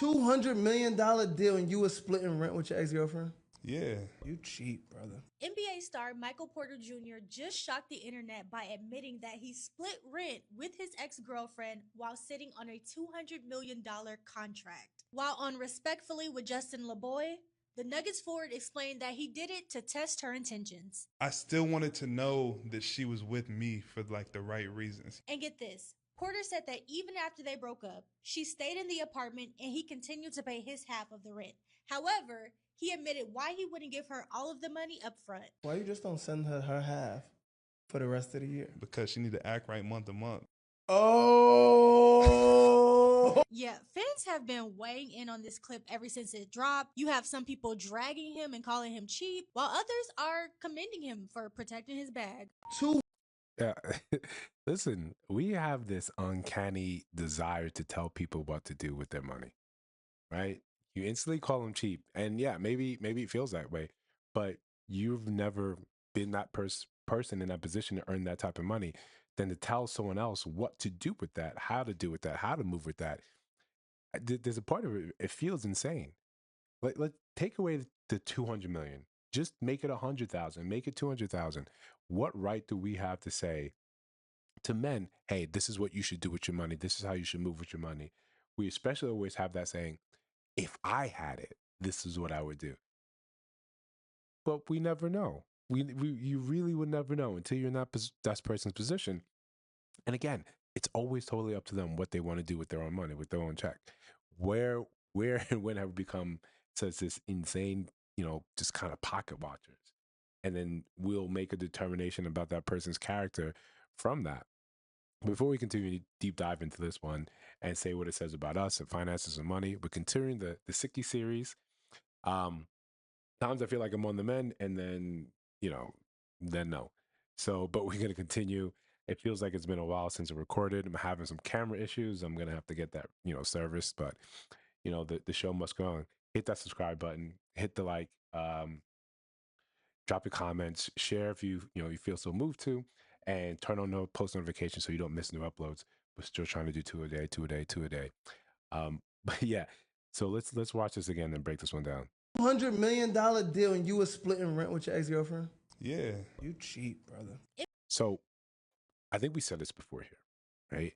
$200 million deal and you was splitting rent with your ex-girlfriend? Yeah. You cheap, brother. NBA star Michael Porter Jr. just shocked the internet by admitting that he split rent with his ex girlfriend while sitting on a $200 million contract. While on Respectfully with Justin LeBoy, the Nuggets forward explained that he did it to test her intentions. I still wanted to know that she was with me for like the right reasons. And get this, Porter said that even after they broke up, she stayed in the apartment and he continued to pay his half of the rent. However, he admitted why he wouldn't give her all of the money up front. Why you just don't send her half for the rest of the year? Because she need to act right month to month. Oh! Yeah, fans have been weighing in on this clip ever since it dropped. You have some people dragging him and calling him cheap, while others are commending him for protecting his bag. Two. Yeah. Listen, we have this uncanny desire to tell people what to do with their money, right? You instantly call them cheap. And yeah, maybe it feels that way, but you've never been that person in that position to earn that type of money. Then to tell someone else what to do with that, how to do with that, how to move with that, there's a part of it, it feels insane. Let take away the 200 million. Just make it 100,000, make it 200,000. What right do we have to say to men, hey, this is what you should do with your money. This is how you should move with your money. We especially always have that saying, if I had it, this is what I would do. But we never know. You really would never know until you're in that person's position. And again, it's always totally up to them what they want to do with their own money, with their own check. Where and when have we become such this insane, just kind of pocket watchers? And then we'll make a determination about that person's character from that. Before we continue to deep dive into this one and say what it says about us and finances and money, we're continuing the 60 series. Times I feel like I'm on the mend, and then, then no. So, but we're going to continue. It feels like it's been a while since I recorded. I'm having some camera issues. I'm going to have to get that, serviced, but, the show must go on. Hit that subscribe button, hit the like, drop your comments, share if you feel so moved to, and turn on the post notifications so you don't miss new uploads. We're still trying to do two a day. But yeah, so let's watch this again and break this one down. $200 million deal and you was splitting rent with your ex-girlfriend? Yeah. You cheap, brother. So I think we said this before here, right?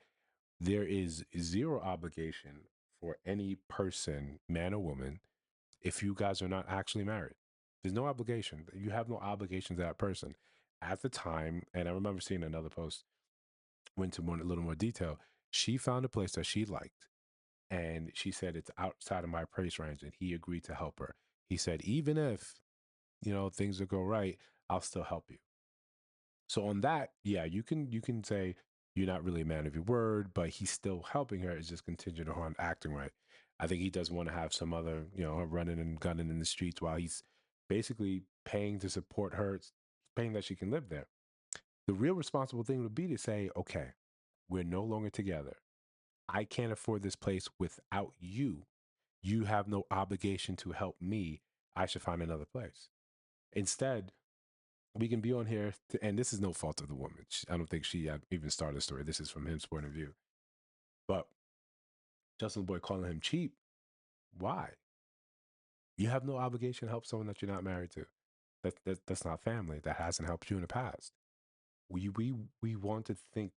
There is zero obligation for any person, man or woman, if you guys are not actually married. There's no obligation. You have no obligation to that person. At the time, and I remember seeing another post, went into a little more detail. She found a place that she liked, and she said it's outside of my price range, and he agreed to help her. He said, even if, things will go right, I'll still help you. So on that, yeah, you can say you're not really a man of your word, but he's still helping her. It's just contingent on acting right. I think he doesn't want to have some other, her running and gunning in the streets while he's basically paying to support her, paying that she can live there. The real responsible thing would be to say, okay, we're no longer together. I can't afford this place without you. You have no obligation to help me. I should find another place. Instead, we can be on here, and this is no fault of the woman. I don't think she even started a story. This is from his point of view. But Justin Boy calling him cheap, why? You have no obligation to help someone that you're not married to. That's not family. That hasn't helped you in the past. We want to think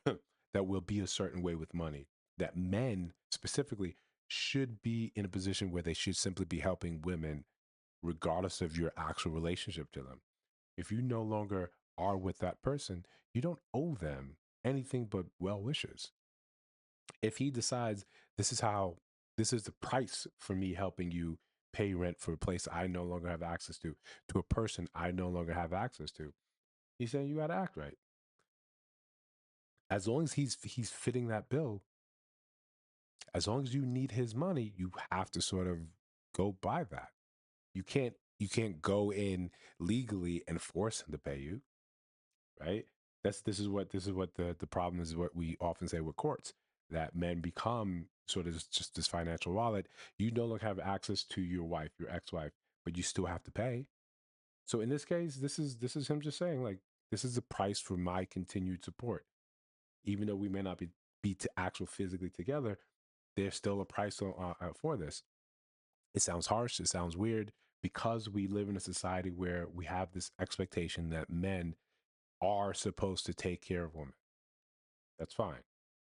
that we'll be a certain way with money. That men specifically should be in a position where they should simply be helping women, regardless of your actual relationship to them. If you no longer are with that person, you don't owe them anything but well wishes. If he decides this is the price for me helping you pay rent for a place I no longer have access to a person I no longer have access to, he's saying you got to act right. As long as he's fitting that bill, as long as you need his money, you have to sort of go by that. You can't go in legally and force him to pay you, right? This is what the problem is. What we often say with courts, that men become sort of just this financial wallet. You no longer have access to your wife, your ex-wife, but you still have to pay. So in this case, this is him just saying, like, this is the price for my continued support. Even though we may not be to actual physically together, there's still a price for this. It sounds harsh. It sounds weird because we live in a society where we have this expectation that men are supposed to take care of women. That's fine.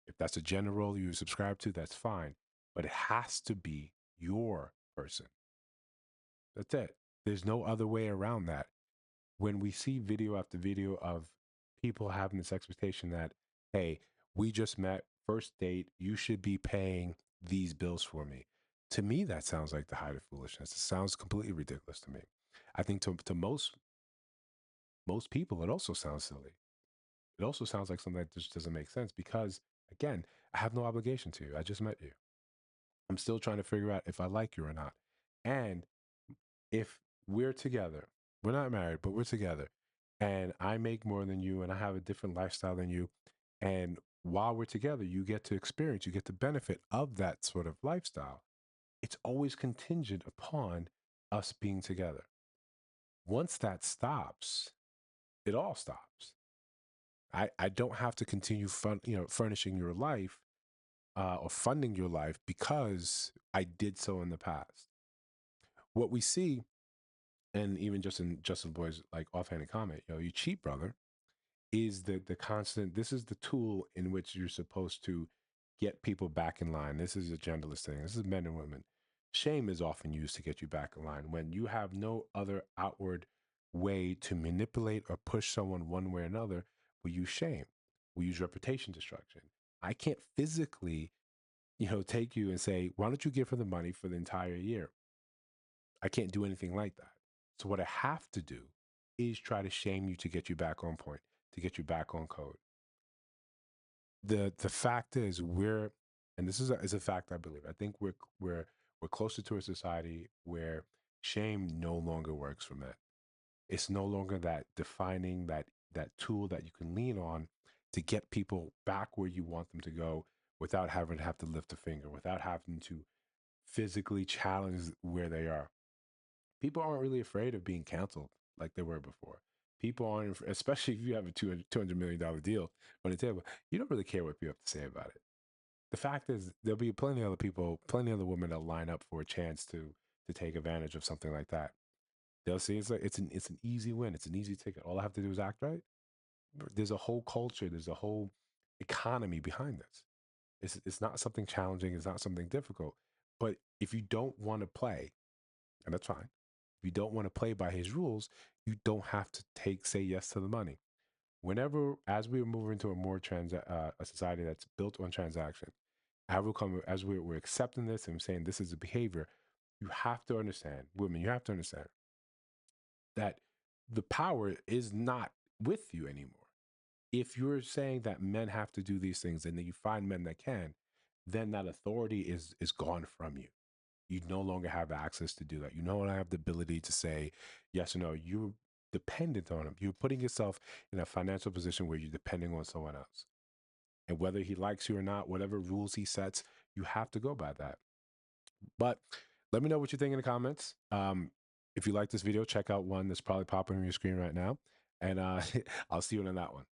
If that's a gender role you subscribe to, that's fine. But it has to be your person. That's it. There's no other way around that. When we see video after video of people having this expectation that, hey, we just met, first date, you should be paying these bills for me. To me, that sounds like the height of foolishness. It sounds completely ridiculous to me. I think to most people, it also sounds silly. It also sounds like something that just doesn't make sense because, again, I have no obligation to you. I just met you. I'm still trying to figure out if I like you or not. And if we're together, we're not married, but we're together, and I make more than you and I have a different lifestyle than you, and while we're together, you get to experience, you get the benefit of that sort of lifestyle. It's always contingent upon us being together. Once that stops, it all stops. I don't have to continue furnishing your life or funding your life because I did so in the past. What we see, and even just in Justin Boy's like offhanded comment, you cheat, brother, is the constant. This is the tool in which you're supposed to get people back in line. This is a genderless thing. This is men and women. Shame is often used to get you back in line when you have no other outward way to manipulate or push someone one way or another. We use shame. We use reputation destruction. I can't physically, take you and say, why don't you give her the money for the entire year? I can't do anything like that. So what I have to do is try to shame you to get you back on point, to get you back on code. The fact is and this is a fact I believe. I think we're closer to a society where shame no longer works for men. It's no longer that defining that tool that you can lean on to get people back where you want them to go without having to have to lift a finger, without having to physically challenge where they are. People aren't really afraid of being canceled like they were before. People aren't, especially if you have a $200 million deal on the table, you don't really care what people have to say about it. The fact is, there'll be plenty of other people, plenty of other women that line up for a chance to take advantage of something like that. They'll see it's an easy win. It's an easy ticket. All I have to do is act right. There's a whole culture. There's a whole economy behind this. It's not something challenging. It's not something difficult. But if you don't want to play, and that's fine. If you don't want to play by his rules, you don't have to say yes to the money. Whenever, as we move into a more a society that's built on transaction, as we're accepting this and saying this is a behavior, you have to understand, women, you have to understand that the power is not with you anymore. If you're saying that men have to do these things and then you find men that can, then that authority is gone from you. You no longer have access to do that. You no longer have the ability to say yes or no. You're dependent on him. You're putting yourself in a financial position where you're depending on someone else. And whether he likes you or not, whatever rules he sets, you have to go by that. But let me know what you think in the comments. If you like this video, check out one that's probably popping on your screen right now. And I'll see you in that one.